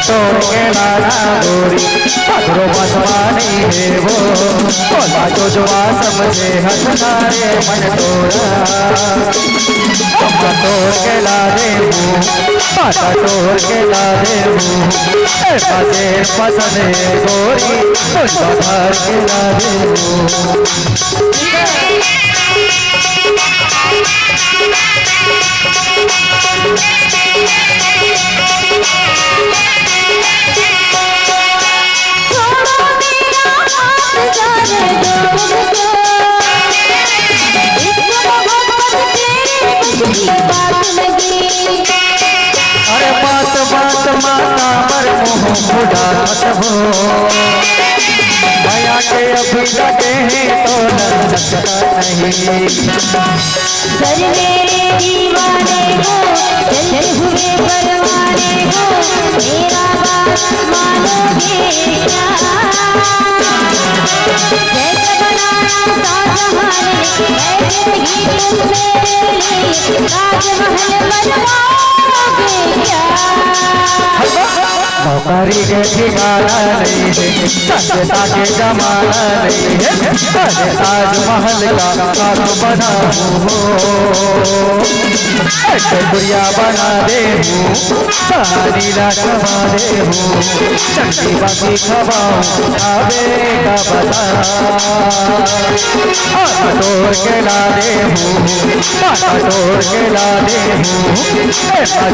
टोर के लाना गोरी पत्रो बसवानी है वो बोला जो जुआ समझे हंसना रे मन तोरा चम्मा तोड़ के ला दे हूँ पाता तोड़ के ला दे हूँ बजे पसंद है गोरी उसका घर के ला दे हूँ अरे बात बात माता पर मोह खुदा मत हो माया के अभी लगे हैं तो लग सकता नहीं सर मेरे दीवाने हो चल हुए परवाने हो मेरा बात मानोगे क्या जैसे बनाया शाहजहां ने ऐसे ही तुम मेरे लिए ताजमहल बनवाओगे क्या नौकरी के ठिकाना नहीं है सस्ता के जमाना नहीं है अरे ताजमहल का काक बना हो गुड़िया बना दे हूँ नीला खवा दे हूँ चंडी बाकी खवाऊँ खावे का बता तोड़ के ला दे हूँ तोड़ के ला दे हूँ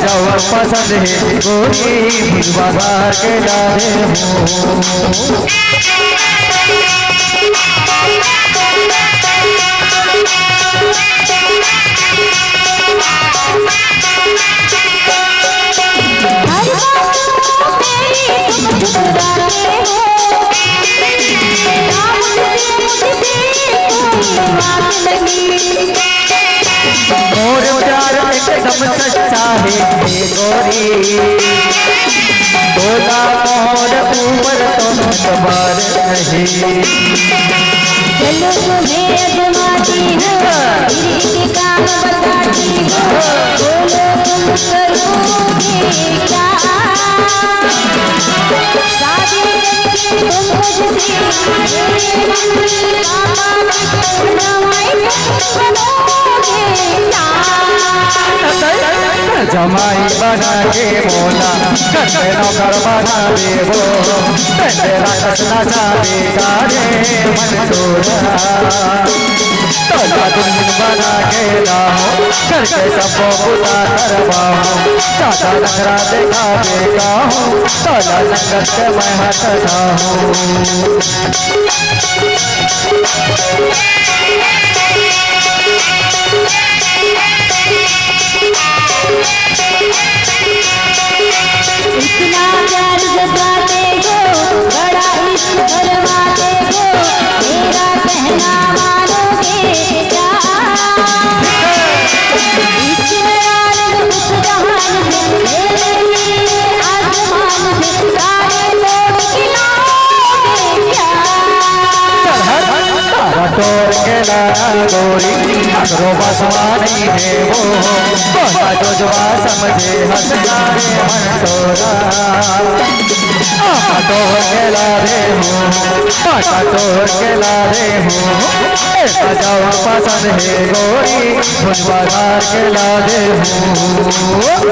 जाओ पसंद है गोरी बाजार के ला दे हूँ मोर प्यार एकदम सच्चा है गोरी बोला मोर ऊपर तो सवार नहीं चलो तुम्हें अजमाती हूँ दिल के काम बताती हूँ बोलो तुम करोगे क्या शादी करके तुम मुझसे मेरे मन पापा बनवाई बनोगे क्या जमाई बना के बोला कंधे नौकर बना दे वो तेरा कसना चाहे गारे मन तोरा तोला तुम बना के लाओ करके सबको बुला करवाओ चाचा नखरा देखा देगा हूँ तोला संगत के मैं हटता हूँ इतना प्यार जताते हो बड़ा इश्क भरवाते हो मेरा कहना मानोगे क्या इस आनंद उस जहान से मेरे लिए आसमान से तारे तोड़ खिलाओगे क्या तोड़ के लाना गोरी अगरो बसवानी है वो बोला जो जुआ समझे हंसना रे मन तोरा तोड़ के ला दे हूँ तोड़ के ला दे हूँ जाओ पसंद है गोरी बाजार के ला दे हूँ